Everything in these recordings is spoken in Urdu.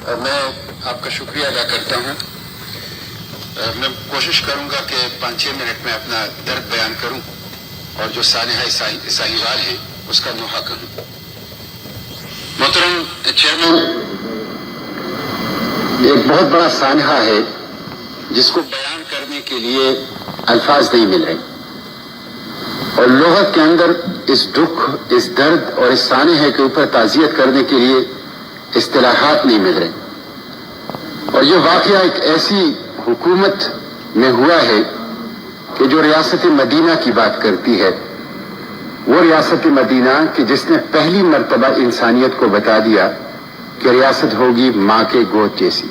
میں آپ کا شکریہ ادا کرتا ہوں. میں کوشش کروں گا کہ 5-6 منٹ میں اپنا درد بیان کروں اور جو سانحہ ساہیوال ہیں اس کا نوحہ کروں. محترم چیئرمین، ایک بہت بڑا سانحہ ہے جس کو بیان کرنے کے لیے الفاظ نہیں مل رہے، اور لغت کے اندر اس دکھ، اس درد اور اس سانحے کے اوپر تعزیت کرنے کے لیے اصطلاحات نہیں مل رہے. اور یہ واقعہ ایک ایسی حکومت میں ہوا ہے کہ جو ریاست مدینہ کی بات کرتی ہے، وہ ریاست مدینہ کہ جس نے پہلی مرتبہ انسانیت کو بتا دیا کہ ریاست ہوگی ماں کے گود جیسی،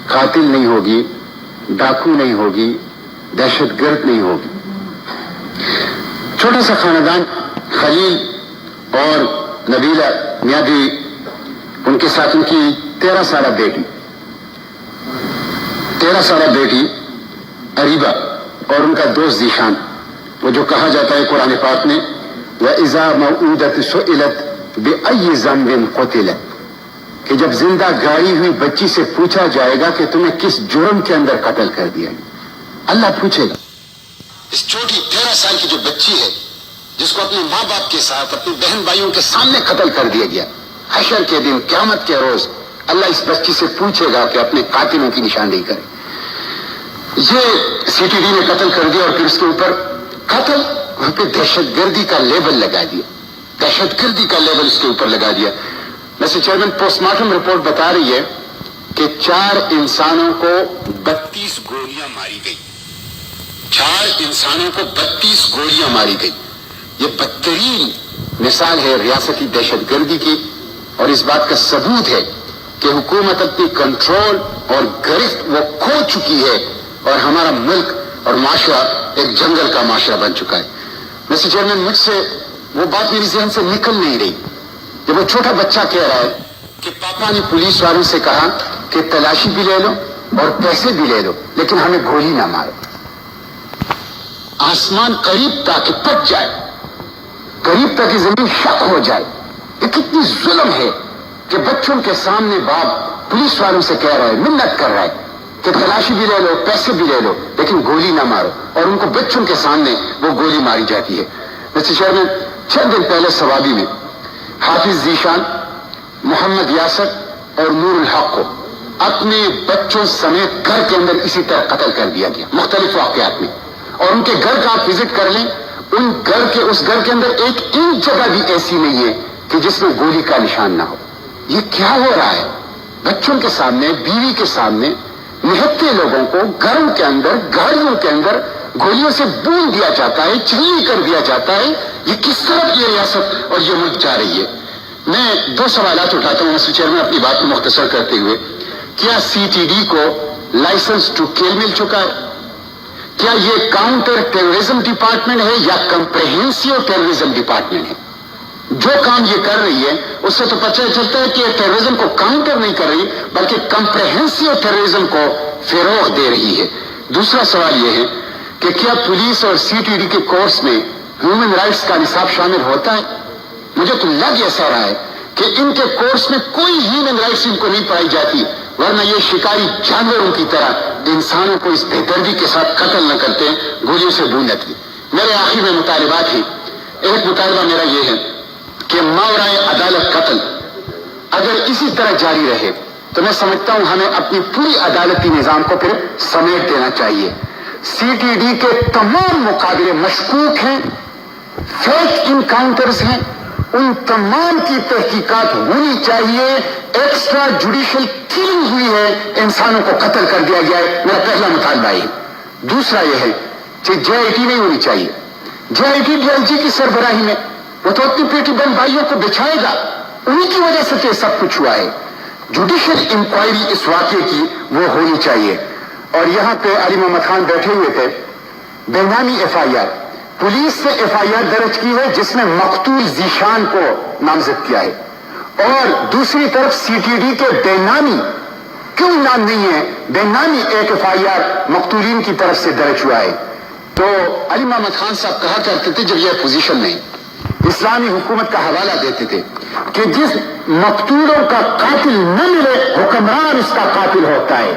قاتل نہیں ہوگی، ڈاکو نہیں ہوگی، دہشت گرد نہیں ہوگی. چھوٹا سا خاندان، خلیل اور نبیلہ میاں بھی، ان کے ساتھ ان کی 13 سالہ بیٹی اریبہ اور ان کا دوست ذیشان، وہ جو کہا جاتا ہے قرآن پاک میں وَإِذَا مَوْعُودَةٌ سُئِلَتْ بِأَيِّ ذَنبٍ قُتِلَتْ، کہ جب زندہ گاڑی ہوئی بچی سے پوچھا جائے گا کہ تمہیں کس جرم کے اندر قتل کر دیا، اللہ پوچھے گا. اس چھوٹی 13 سال کی جو بچی ہے جس کو اپنے ماں باپ کے ساتھ، اپنے بہن بھائیوں کے سامنے قتل کر دیا گیا، حشر کے دن، قیامت کے روز اللہ اس بچی سے پوچھے گا کہ اپنے قاتلوں کی نشاندہی کرے. یہ سی ٹی ڈی نے قتل کر دیا اور پھر اس کے اوپر قتل، وہاں پہ دہشت گردی کا لیبل لگا دیا، دہشت گردی کا لیبل اس کے اوپر لگا دیا. ویسے چیئرمین، پوسٹ مارٹم رپورٹ بتا رہی ہے کہ 4 انسانوں کو 32 گولیاں ماری گئی. 4 انسانوں کو 32 گولیاں ماری گئی. یہ بدترین مثال ہے ریاستی دہشت گردی کی، اور اس بات کا ثبوت ہے کہ حکومت اپنی کنٹرول اور گرفت وہ کھو چکی ہے، اور ہمارا ملک اور معاشرہ ایک جنگل کا معاشرہ بن چکا ہے. مسٹر چیئرمین، مجھ سے وہ بات میری ذہن سے نکل نہیں رہی کہ وہ چھوٹا بچہ کہہ رہا ہے کہ پاپا نے پولیس والوں سے کہا کہ تلاشی بھی لے لو اور پیسے بھی لے لو لیکن ہمیں گولی نہ مارو. آسمان قریب تھا کہ پھٹ جائے، قریب تک زمین شق ہو جائے. یہ کتنی ظلم ہے کہ بچوں کے سامنے باپ پولیس والوں سے کہہ رہا ہے، منت کر رہا ہے کہ تلاشی بھی لے لو، پیسے بھی لے لو لیکن گولی نہ مارو، اور ان کو بچوں کے سامنے وہ گولی ماری جاتی ہے. مسٹر چیئرمین، چند دن پہلے سوابی میں حافظ ذیشان، محمد یاسر اور نور الحق کو اپنے بچوں سمیت گھر کے اندر اسی طرح قتل کر دیا گیا مختلف واقعات میں. اور ان کے گھر کا آپ وزٹ کر لیں، اس گھر کے اندر ایک انچ جگہ بھی ایسی نہیں ہے کہ جس میں گولی کا نشان نہ ہو. یہ کیا ہو رہا ہے؟ بچوں کے سامنے، بیوی کے سامنے، نہتے لوگوں کو گھروں کے اندر، گاڑیوں کے اندر گولیوں سے بون دیا جاتا ہے، چھلنی کر دیا جاتا ہے. یہ کس طرف یہ ریاست اور یہ ملک جا رہی ہے؟ میں 2 سوالات اٹھاتا ہوں مسٹر چیئرمین اپنی بات کو مختصر کرتے ہوئے. کیا سی ٹی ڈی کو لائسنس ٹو کل مل چکا ہے؟ کیا یہ کاؤنٹر ٹیررزم ڈپارٹمنٹ ہے یا کمپریہنسو ٹیررزم ڈپارٹمنٹ ہے؟ جو کام یہ کر رہی ہے اس سے تو پتہ چلتا ہے کہ ٹیررزم کو کاؤنٹر نہیں کر رہی بلکہ کمپریہنسو ٹیررزم کو فروغ دے رہی ہے. دوسرا سوال یہ ہے کہ کیا پولیس اور سی ٹی ڈی کے کورس میں ہیومن رائٹس کا نصاب شامل ہوتا ہے؟ مجھے تو لگ ایسا رہا ہے کہ ان کے کورس میں کوئی ہیومن رائٹس ان کو نہیں پائی جاتی، ورنہ یہ شکاری جانوروں کی طرح انسانوں کو اس بے دردی کے ساتھ قتل نہ کرتے، گولیوں سے بون لیتے. میرے آخر میں مطالبات ہیں. ایک مطالبہ میرا یہ ہے کہ ماورائے عدالت قتل اگر اسی طرح جاری رہے تو میں سمجھتا ہوں ہمیں اپنی پوری عدالتی نظام کو پھر سمیٹ دینا چاہیے. سی ٹی ڈی کے تمام مقابلے مشکوک ہیں، فیک انکاؤنٹرز ہیں، ان تمام کی تحقیقات ہونی چاہیے. ایکسٹرا جوڈیشل کلنگ ہوئی ہے، انسانوں کو قتل کر دیا گیا ہے. میرا پہلا مطالبہ ہے. دوسرا یہ ہے کہ جے آئی ٹی نہیں ہونی چاہیے. جے آئی ٹی ڈی آئی جی کی سربراہی میں وہ تو اپنی پیٹی بہن بھائیوں کو بچھائے گا، انہی کی وجہ سے تو سب کچھ ہوا ہے. جوڈیشل انکوائری اس واقعے کی وہ ہونی چاہیے. اور یہاں پہ علی محمد خان بیٹھے ہوئے تھے. بے نامی ایف آئی آر، پولیس سے ایف آئی آر درج کی ہے جس میں مقتول ذیشان کو نامزد کیا ہے، اور دوسری طرف سی ٹی ڈی کے بے نامی کیوں نام نہیں ہے، بے نامی ایک ایف آئی آر مقتولین کی طرف سے درج ہوا ہے. تو علی محمد خان صاحب کہا کرتے تھے جب یہ اپوزیشن میں اسلامی حکومت کا حوالہ دیتے تھے کہ جس مقتولوں کا قاتل نہ ملے حکم اس کا قاتل ہوتا ہے.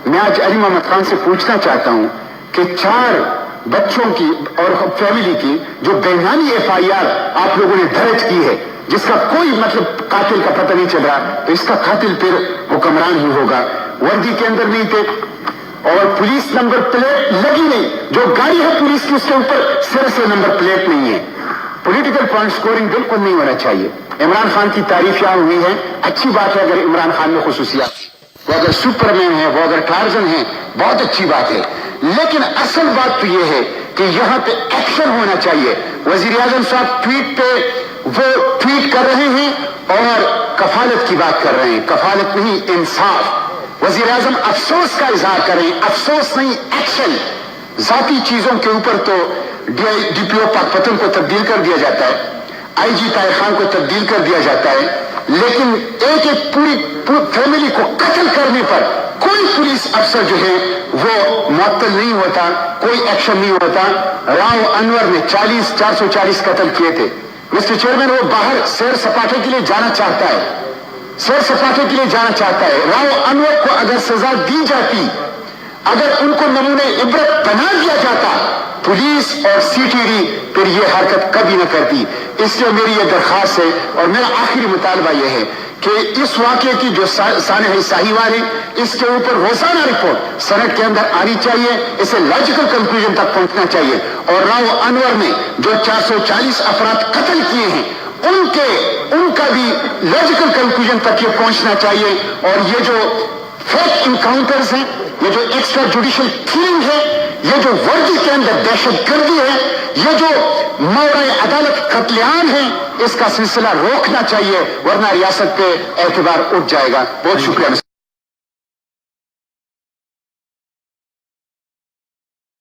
میں آج علی محمد خان سے پوچھنا چاہتا ہوں کہ 4 بچوں کی اور فیملی کی جو بےنامی FIR آپ لوگوں نے درج کی ہے، جس کا کوئی مطلب قاتل کا پتہ نہیں چل رہا، تو اس کا قاتل پھر حکمران ہی ہوگا. وردی کے اندر نہیں تھے اور پولیس نمبر پلیٹ لگی نہیں. جو گاڑی ہے پولیس کی اس کے اوپر سر سے نمبر پلیٹ نہیں ہے. پولیٹیکل پوائنٹ سکورنگ بالکل نہیں ہونا چاہیے. عمران خان کی تعریف یہاں ہوئی ہے، اچھی بات ہے. اگر عمران خان میں خصوصیات، وہ اگر سپر مین ہے، وہ اگر ٹارزن ہے، بہت اچھی بات ہے. لیکن اصل بات تو یہ ہے کہ یہاں پہ ایکشن ہونا چاہیے. وزیر اعظم صاحب ٹویٹ پہ وہ ٹویٹ کر رہے ہیں اور کفالت کی بات کر رہے ہیں. کفالت نہیں، انصاف. وزیر اعظم افسوس کا اظہار کریں، افسوس نہیں، ایکشن. ذاتی چیزوں کے اوپر تو DPO پاک پتن کو تبدیل کر دیا جاتا ہے، IG طاہر خان کو تبدیل کر دیا جاتا ہے، لیکن ایک پوری فیملی کو قتل کرنے پر کوئی پولیس افسر جو ہے وہ معطل نہیں ہوتا، کوئی ایکشن نہیں ہوتا. راؤ انور نے 440 قتل کیے تھے. مسٹر چیئرمین، وہ باہر سیر سپاٹے کے لیے جانا چاہتا ہے، سیر سپاٹے کے لیے جانا چاہتا ہے. راؤ انور کو اگر سزا دی جاتی، اگر ان کو نمونے عبرت بنا دیا جاتا، پولیس اور CTD پھر یہ حرکت کبھی نہ کرتی. اس لیے میری یہ درخواست ہے اور میرا آخری مطالبہ یہ ہے کہ اس واقعے کی جو سانحہ ساہیوال ہے، اس کے اوپر روزانہ رپورٹ سینٹ کے اندر آنی چاہیے. اسے لاجیکل کنکلوژن تک پہنچنا چاہیے. اور راؤ انور نے جو 440 افراد قتل کیے ہیں، ان کا بھی لاجیکل کنکلوژن تک یہ پہنچنا چاہیے. اور یہ جو فیک انکاؤنٹرز ہیں، یہ جو ایکسٹرا جوڈیشل کلنگ ہے، یہ جو وردی کے اندر دہشت گردی ہے، یہ جو مورائے عدالت قتل عام ہے، اس کا سلسلہ روکنا چاہیے، ورنہ ریاست پہ اعتبار اٹھ جائے گا. بہت شکریہ.